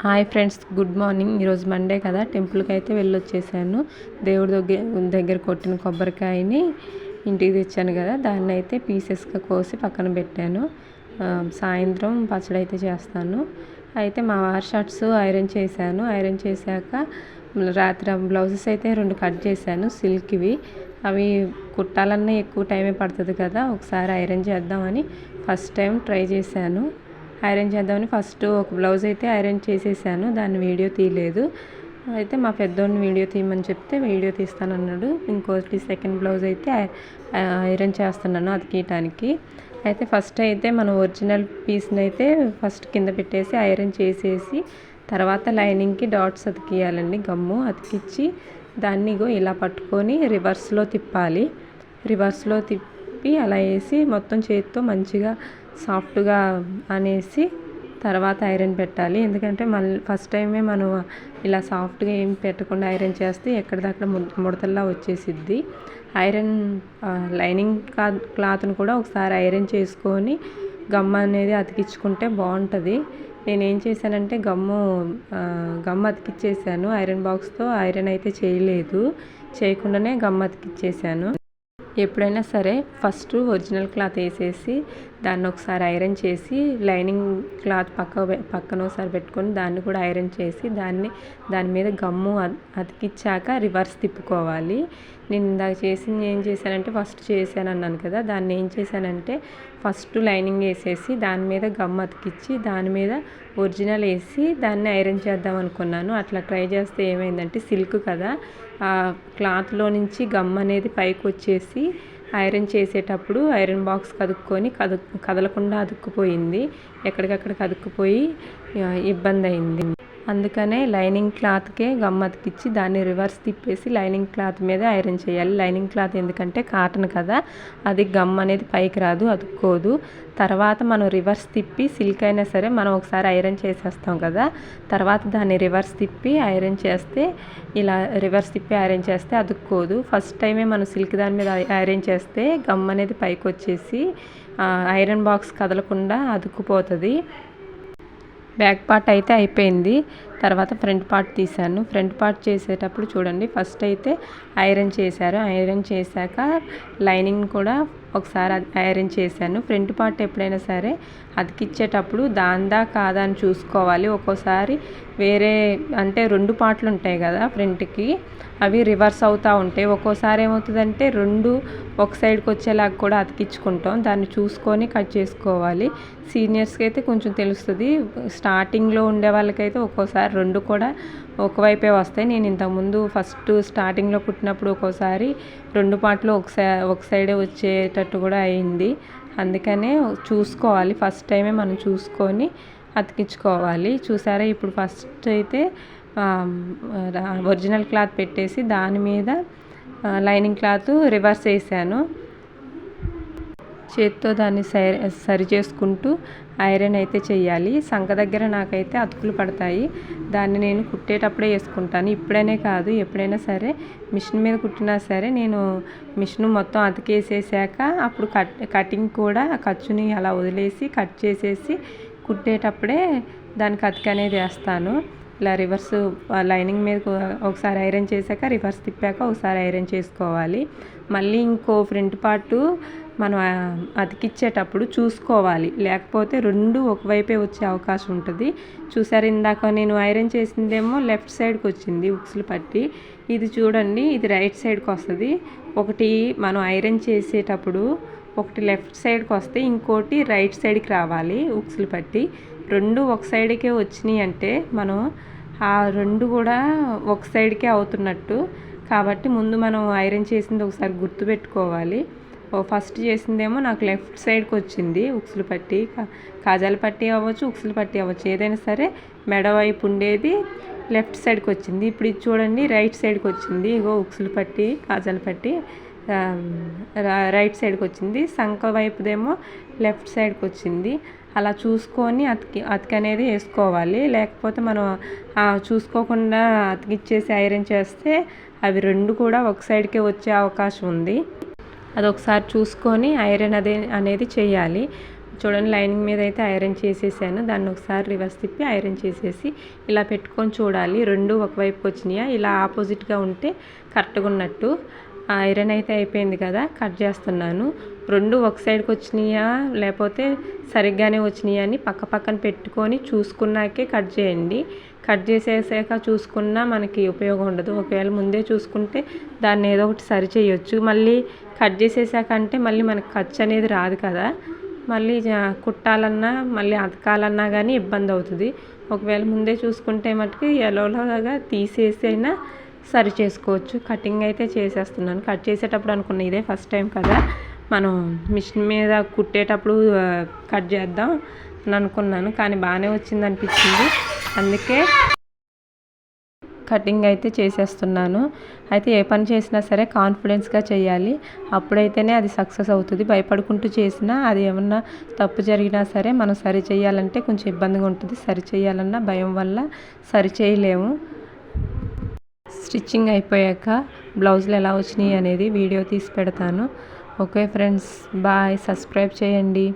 Hi friends, good morning. ఈరోజు Monday కదా, టెంపుల్కి అయితే వెళ్ళొచ్చేసాను. దేవుడి దగ్గర కొట్టిన కొబ్బరికాయని ఇంటికి తెచ్చాను కదా, దాన్ని అయితే పీసెస్గా కోసి పక్కన పెట్టాను. సాయంత్రం పచ్చడి అయితే చేస్తాను. అయితే మా వారి షర్ట్స్ ఐరన్ చేశాను. ఐరన్ చేశాక రాత్రి బ్లౌజెస్ అయితే 2 కట్ చేశాను, సిల్క్వి. అవి కుట్టాలన్నా ఎక్కువ టైమే పడుతుంది కదా, ఒకసారి ఐరన్ చేద్దామని ఫస్ట్ టైం ట్రై చేశాను. ఐరన్ చేద్దామని ఫస్ట్ ఒక బ్లౌజ్ అయితే ఐరన్ చేసేసాను, దాన్ని వీడియో తీయలేదు. అయితే మా పెద్దోడిని వీడియో తీయమని చెప్తే వీడియో తీస్తానన్నాడు. ఇంకోటి సెకండ్ బ్లౌజ్ అయితే ఐరన్ చేస్తున్నాను అతికియటానికి. అయితే ఫస్ట్ అయితే మన ఒరిజినల్ పీస్ని అయితే ఫస్ట్ కింద పెట్టేసి ఐరన్ చేసేసి తర్వాత లైనింగ్కి డాట్స్ అతికియాలండి. గమ్ము అతికిచ్చి దాన్ని ఇలా పట్టుకొని రివర్స్లో తిప్పాలి. రివర్స్లో తిప్పి అలా వేసి మొత్తం చేతితో మంచిగా సాఫ్ట్గా అనేసి తర్వాత ఐరన్ పెట్టాలి. ఎందుకంటే మళ్ళీ ఫస్ట్ టైమే మనం ఇలా సాఫ్ట్గా ఏం పెట్టకుండా ఐరన్ చేస్తే ఎక్కడిదక్కడ ముడతల్లా వచ్చేసిద్ది. ఐరన్ లైనింగ్ క్లాత్ను కూడా ఒకసారి ఐరన్ చేసుకొని గమ్ అనేది అతికించుకుంటే బాగుంటుంది. నేనేం చేశానంటే గమ్ అతికిచ్చేసాను. ఐరన్ బాక్స్తో ఐరన్ అయితే చేయకుండానే గమ్ అతికిచ్చేసాను. ఎప్పుడైనా సరే ఫస్ట్ ఒరిజినల్ క్లాత్ వేసేసి దాన్ని ఒకసారి ఐరన్ చేసి లైనింగ్ క్లాత్ పక్కన ఒకసారి పెట్టుకొని దాన్ని కూడా ఐరన్ చేసి దాని మీద గమ్ము అతికిచ్చాక రివర్స్ తిప్పుకోవాలి. నేను ఇందాక ఏం చేశానంటే ఫస్ట్ చేశాను అన్నాను కదా, దాన్ని ఏం చేశానంటే ఫస్ట్ లైనింగ్ వేసేసి దాని మీద గమ్ అతికిచ్చి దాని మీద ఒరిజినల్ వేసి దాన్ని ఐరన్ చేద్దాం అనుకున్నాను. అట్లా ట్రై చేస్తే ఏమైందంటే సిల్క్ కదా, ఆ క్లాత్లో నుంచి గమ్ అనేది పైకి వచ్చేసి ఐరన్ చేసేటప్పుడు ఐరన్ బాక్స్ కదలకుండా అతుక్కుపోయింది. ఎక్కడికక్కడికి అతుక్కుపోయి ఇబ్బంది అయింది. అందుకనే లైనింగ్ క్లాత్కే గమ్ అతికిచ్చి దాన్ని రివర్స్ తిప్పేసి లైనింగ్ క్లాత్ మీద ఐరన్ చేయాలి. లైనింగ్ క్లాత్ ఎందుకంటే కాటన్ కదా, అది గమ్ అనేది పైకి రాదు, అతుక్కోదు. తర్వాత మనం రివర్స్ తిప్పి సిల్క్ అయినా సరే మనం ఒకసారి ఐరన్ చేసేస్తాం కదా, తర్వాత దాన్ని రివర్స్ తిప్పి ఐరన్ చేస్తే ఇలా రివర్స్ తిప్పి ఐరన్ చేస్తే అతుక్కోదు. ఫస్ట్ టైమే మనం సిల్క్ దాని మీద ఐరన్ చేస్తే గమ్ అనేది పైకి వచ్చేసి ఐరన్ బాక్స్ కదలకుండా అతుక్కుపోతుంది. బ్యాక్ పార్ట్ అయితే అయిపోయింది. తర్వాత ఫ్రంట్ పార్ట్ తీశాను. ఫ్రంట్ పార్ట్ చేసేటప్పుడు చూడండి, ఫస్ట్ అయితే ఐరన్ చేశారు. ఐరన్ చేశాక లైనింగ్ కూడా ఒకసారి ఐరన్ చేశాను. ఫ్రంట్ పార్ట్ ఎప్పుడైనా సరే అతికిచ్చేటప్పుడు దాందా కాదా అని చూసుకోవాలి. ఒక్కోసారి వేరే అంటే 2 పార్ట్లు ఉంటాయి కదా ఫ్రంట్కి, అవి రివర్స్ అవుతూ ఉంటాయి. ఒక్కోసారి ఏమవుతుందంటే 2 ఒక సైడ్కి వచ్చేలాగా కూడా అతికించుకుంటాం. దాన్ని చూసుకొని కట్ చేసుకోవాలి. సీనియర్స్కి అయితే కొంచెం తెలుస్తుంది. స్టార్టింగ్ ఉండే వాళ్ళకైతే ఒక్కోసారి 2 కూడా ఒకవైపే వస్తాయి. నేను ఇంతకుముందు ఫస్ట్ స్టార్టింగ్లో కుట్టినప్పుడు ఒక్కోసారి 2 పార్ట్లు ఒక సైడే వచ్చేటట్టు కూడా అయింది. అందుకనే చూసుకోవాలి, ఫస్ట్ టైమే మనం చూసుకొని అతికించుకోవాలి. చూసారా, ఇప్పుడు ఫస్ట్ అయితే ఒరిజినల్ క్లాత్ పెట్టేసి దాని మీద లైనింగ్ క్లాత్ రివర్స్ వేసాను. చేతితో దాన్ని సరి చేసుకుంటూ ఐరన్ అయితే చేయాలి. సంక దగ్గర నాకైతే అతుకులు పడతాయి. దాన్ని నేను కుట్టేటప్పుడే వేసుకుంటాను. ఇప్పుడనే కాదు, ఎప్పుడైనా సరే మిషన్ మీద కుట్టినా సరే నేను మిషన్ మొత్తం అతికేసేసాక అప్పుడు కటింగ్ కూడా ఖర్చుని అలా వదిలేసి కట్ చేసేసి కుట్టేటప్పుడే దానికి అతికి అనేది వేస్తాను. ఇలా రివర్స్ లైనింగ్ మీద ఒకసారి ఐరన్ చేశాక రివర్స్ తిప్పాక ఒకసారి ఐరన్ చేసుకోవాలి. మళ్ళీ ఇంకో ఫ్రంట్ పార్టు మనం అతికిచ్చేటప్పుడు చూసుకోవాలి, లేకపోతే 2 ఒకవైపే వచ్చే అవకాశం ఉంటుంది. చూసారు, ఇందాక నేను ఐరన్ చేసిందేమో లెఫ్ట్ సైడ్కి వచ్చింది ఉక్సులు పట్టి. ఇది చూడండి, ఇది రైట్ సైడ్కి వస్తుంది. ఒకటి మనం ఐరన్ చేసేటప్పుడు ఒకటి లెఫ్ట్ సైడ్కి వస్తే ఇంకోటి రైట్ సైడ్కి రావాలి ఉక్సులు పట్టి. 2 ఒక సైడ్కే వచ్చినాయి అంటే మనం ఆ 2 కూడా ఒక సైడ్కే అవుతున్నట్టు. కాబట్టి ముందు మనం ఐరన్ చేసింది ఒకసారి గుర్తుపెట్టుకోవాలి. ఫస్ట్ చేసిందేమో నాకు లెఫ్ట్ సైడ్కి వచ్చింది ఉక్సులు పట్టి. కాజాల పట్టి అవ్వచ్చు, ఉక్సులు పట్టి అవ్వచ్చు, ఏదైనా సరే మెడ వైపు ఉండేది లెఫ్ట్ సైడ్కి వచ్చింది. ఇప్పుడు ఇది చూడండి, రైట్ సైడ్కి వచ్చింది. ఉక్సులు పట్టి కాజాల పట్టి రైట్ సైడ్కి వచ్చింది. సంక వైపుదేమో లెఫ్ట్ సైడ్కి వచ్చింది. అలా చూసుకొని అతికి అనేది వేసుకోవాలి. లేకపోతే మనం చూసుకోకుండా అతికిచ్చేసి ఐరన్ చేస్తే అవి 2 కూడా ఒక సైడ్కే వచ్చే అవకాశం ఉంది. అది ఒకసారి చూసుకొని ఐరన్ అనేది చేయాలి. చూడండి లైనింగ్ మీద అయితే ఐరన్ చేసేసాను. దాన్ని ఒకసారి రివర్స్ తిప్పి ఐరన్ చేసేసి ఇలా పెట్టుకొని చూడాలి. రెండు ఒకవైపు వచ్చినాయా, ఇలా ఆపోజిట్గా ఉంటే కరెక్ట్గా ఉన్నట్టు. ఐరన్ అయితే అయిపోయింది కదా, కట్ చేస్తున్నాను. రెండు ఒక సైడ్కి వచ్చినాయా లేకపోతే సరిగ్గానే వచ్చినాయా అని పక్క పక్కన పెట్టుకొని చూసుకున్నాకే కట్ చేయండి. కట్ చేసేసాక చూసుకున్నా మనకి ఉపయోగం ఉండదు. ఒకవేళ ముందే చూసుకుంటే దాన్ని ఏదో ఒకటి సరి చేయొచ్చు. మళ్ళీ కట్ చేసేసాక అంటే మళ్ళీ మనకి ఖర్చు అనేది రాదు కదా, మళ్ళీ కుట్టాలన్నా మళ్ళీ అతకాలన్నా కానీ ఇబ్బంది అవుతుంది. ఒకవేళ ముందే చూసుకుంటే మటుకు ఎలాగా తీసేసైనా సరి చేసుకోవచ్చు. కటింగ్ అయితే చేసేస్తున్నాను. కట్ చేసేటప్పుడు అనుకున్న ఇదే ఫస్ట్ టైం కదా, మనం మిషన్ మీద కుట్టేటప్పుడు కట్ చేద్దాం అని అనుకున్నాను, కానీ బాగానే వచ్చింది అనిపించింది. అందుకే కటింగ్ అయితే చేసేస్తున్నాను. అయితే ఏ పని చేసినా సరే కాన్ఫిడెన్స్గా చేయాలి, అప్పుడైతేనే అది సక్సెస్ అవుతుంది. భయపడుకుంటూ చేసినా అది ఏమన్నా తప్పు జరిగినా సరే మనం సరి చేయాలంటే కొంచెం ఇబ్బందిగా ఉంటుంది. సరి చేయాలన్నా భయం వల్ల సరి చేయలేము. స్టిచ్చింగ్ అయిపోయాక బ్లౌజులు ఎలా వచ్చినాయి అనేది వీడియో తీసి పెడతాను. Okay friends, bye. సబ్స్క్రైబ్ చేయండి.